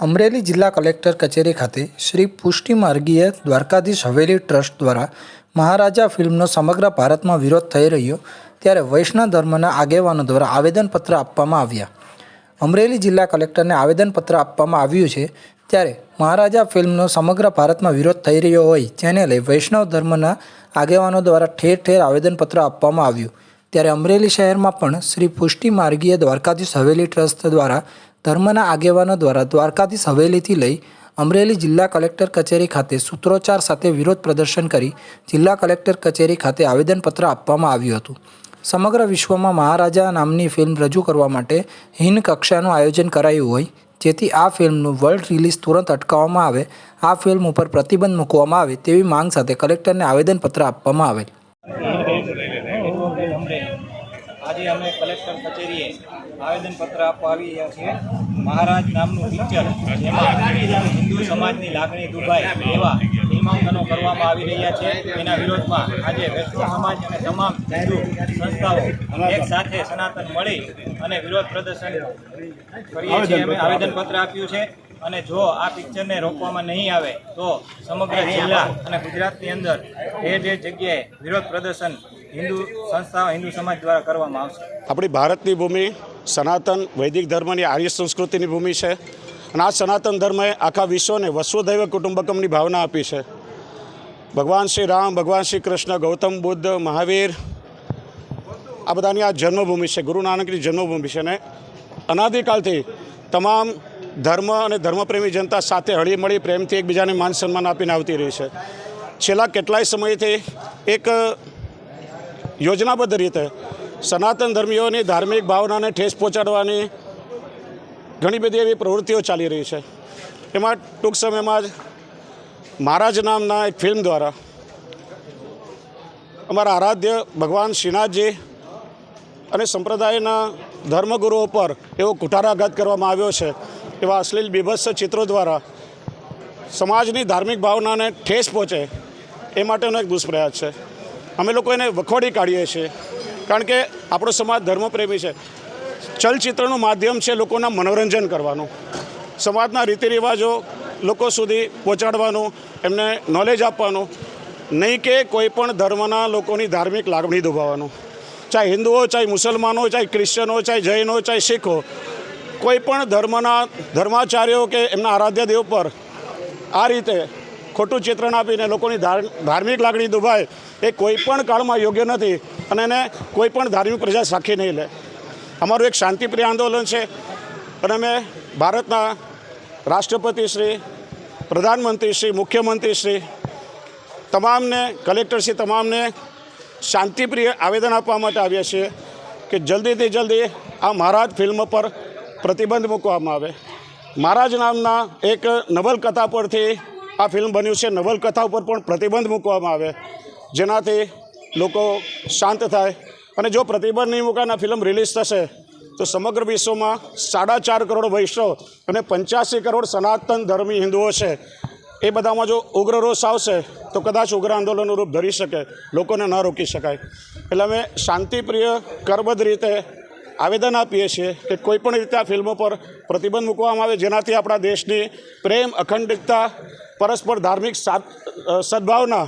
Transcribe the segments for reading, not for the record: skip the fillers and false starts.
અમરેલી જિલ્લા કલેક્ટર કચેરી ખાતે શ્રી પુષ્ટિ માર્ગીય દ્વારકાધીશ હવેલી ટ્રસ્ટ દ્વારા મહારાજા ફિલ્મનો સમગ્ર ભારતમાં વિરોધ થઈ રહ્યો ત્યારે વૈષ્ણવ ધર્મના આગેવાનો દ્વારા આવેદનપત્ર આપવામાં આવ્યા. અમરેલી જિલ્લા કલેક્ટરને આવેદનપત્ર આપવામાં આવ્યું છે ત્યારે મહારાજા ફિલ્મનો સમગ્ર ભારતમાં વિરોધ થઈ રહ્યો હોય જેને લઈ વૈષ્ણવ ધર્મના આગેવાનો દ્વારા ઠેર ઠેર આવેદનપત્ર આપવામાં આવ્યું. ત્યારે અમરેલી શહેરમાં પણ શ્રી પુષ્ટિ માર્ગીય દ્વારકાધીશ હવેલી ટ્રસ્ટ દ્વારા ધર્મના આગેવાનો દ્વારા દ્વારકાધીશ હવેલીથી લઈ અમરેલી જિલ્લા કલેક્ટર કચેરી ખાતે સૂત્રોચ્ચાર સાથે વિરોધ પ્રદર્શન કરી જિલ્લા કલેક્ટર કચેરી ખાતે આવેદનપત્ર આપવામાં આવ્યું હતું. સમગ્ર વિશ્વમાં મહારાજા નામની ફિલ્મ રજૂ કરવા માટે હિન કક્ષાનું આયોજન કરાયું હોય જેથી આ ફિલ્મનું વર્લ્ડ રિલીઝ તુરંત અટકાવવામાં આવે, આ ફિલ્મ ઉપર પ્રતિબંધ મૂકવામાં આવે તેવી માંગ સાથે કલેક્ટરને આવેદનપત્ર આપવામાં આવેલ. આજે અમે કલેક્ટર કચેરીએ આવેદનપત્ર આપવા આવી રહ્યા છીએ. મહારાજ નામનું પિક્ચર જેમાં હિન્દુ સમાજની લાગણી દુભાય એવા ફિલ્માંકનો કરવામાં આવી રહ્યા છે એના વિરોધમાં આજે વૈષ્ણવ સમાજ અને તમામ હિન્દુ સંસ્થાઓ એક સાથે સનાતન મળી અને વિરોધ પ્રદર્શન કરીએ છીએ. અમે આવેદનપત્ર આપ્યું છે અને જો આ પિક્ચરને રોકવામાં નહીં આવે તો સમગ્ર જિલ્લા અને ગુજરાતની અંદર ઠેર જગ્યાએ વિરોધ પ્રદર્શન હિન્દુ સંસ્થાઓ હિન્દુ સમાજ દ્વારા કરવામાં આવશે. આપણી ભારતની ભૂમિ સનાતન વૈદિક ધર્મની આર્ય સંસ્કૃતિની ભૂમિ છે અને આ સનાતન ધર્મએ આખા વિશ્વને વસુધૈવ કુટુંબકમની ભાવના આપી છે. ભગવાન શ્રી રામ, ભગવાન શ્રી કૃષ્ણ, ગૌતમ બુદ્ધ, મહાવીર આ બધાની આ જન્મભૂમિ છે, ગુરુ નાનકની જન્મભૂમિ છે અને અનાદિકાલથી તમામ ધર્મ અને ધર્મપ્રેમી જનતા સાથે હળીમળી પ્રેમથી એકબીજાને માન સન્માન આપીને આવતી રહી છે. છેલ્લા કેટલાય સમયથી એક યોજનાબદ્ધ રીતે સનાતન ધર્મીઓની ધાર્મિક ભાવનાને ઠેસ પહોંચાડવાની ઘણી બધી એવી પ્રવૃત્તિઓ ચાલી રહી છે. એમાં ટૂંક સમયમાં જ મહારાજ નામના એક ફિલ્મ દ્વારા અમારા આરાધ્ય ભગવાન શ્રીનાથજી અને સંપ્રદાયના ધર્મગુરુઓ પર એવો કુઠારાઘાત કરવામાં આવ્યો છે. એવા અશ્લીલ બીભત્સ ચિત્રો દ્વારા સમાજની ધાર્મિક ભાવનાને ઠેસ પહોંચે એ માટેનો એક દુષ્પ્રયાસ છે. અમે લોકો એને વખોડી કાઢીએ છીએ કારણ કે આપણો સમાજ ધર્મપ્રેમી છે. ચલચિત્રનું માધ્યમ છે લોકોના મનોરંજન કરવાનું, સમાજના રીતિરિવાજો લોકો સુધી પહોંચાડવાનું, એમને નોલેજ આપવાનું, નહીં કે કોઈ પણ ધર્મના લોકોની ધાર્મિક લાગણી દુભાવવાનું. ચાહે હિન્દુઓ, ચાહે મુસલમાનો, ચાહે ક્રિશ્ચનો, ચાહે જૈનો, ચાહે શીખો, કોઈ પણ ધર્મના ધર્માચાર્યો કે એમના આરાધ્ય દેવ પર આ રીતે ખોટું ચિત્રણ આપીને લોકોની ધાર્મિક લાગણી દુભાય એ કોઈ પણ કાળમાં યોગ્ય નથી અને એને કોઈ પણ ધાર્મિક પ્રજા સાખી નહીં લે. અમારું એક શાંતિપ્રિય આંદોલન છે અને અમે ભારતના રાષ્ટ્રપતિશ્રી, પ્રધાનમંત્રીશ્રી, મુખ્યમંત્રીશ્રી તમામને, કલેક્ટરશ્રી તમામને શાંતિપ્રિય આવેદન આપવા માટે આવ્યા છીએ કે જલ્દીથી જલ્દી આ મહારાજ ફિલ્મ પર પ્રતિબંધ મૂકવામાં આવે. મહારાજ નામના એક નવલકથા પરથી આ ફિલ્મ બન્યું છે. નવલકથા ઉપર પણ પ્રતિબંધ મૂકવામાં આવે જેનાથી લોકો શાંત થાય અને જો પ્રતિબંધ નહીં મૂકાય અને ફિલ્મ રિલીઝ થશે તો સમગ્ર વિશ્વમાં 4.5 કરોડ વૈષ્ણવ અને 85 કરોડ સનાતન ધર્મી હિન્દુઓ છે એ બધામાં જો ઉગ્ર રોષ આવશે તો કદાચ ઉગ્ર આંદોલનનું રૂપ ધરી શકે, લોકોને ન રોકી શકાય. એટલે અમે શાંતિપ્રિય કરબદ્ધ રીતે આવેદન આપીએ છીએ કે કોઈપણ રીતે આ ફિલ્મો પર પ્રતિબંધ મૂકવામાં આવે જેનાથી આપણા દેશની પ્રેમ, અખંડિતતા, પરસ્પર ધાર્મિક સદભાવના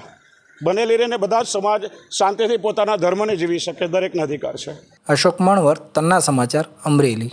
બનેલી રહીને બધા જ સમાજ શાંતિથી પોતાના ધર્મને જીવી શકે, દરેકનો અધિકાર છે. અશોક મણવર, તન્ના સમાચાર, અમરેલી.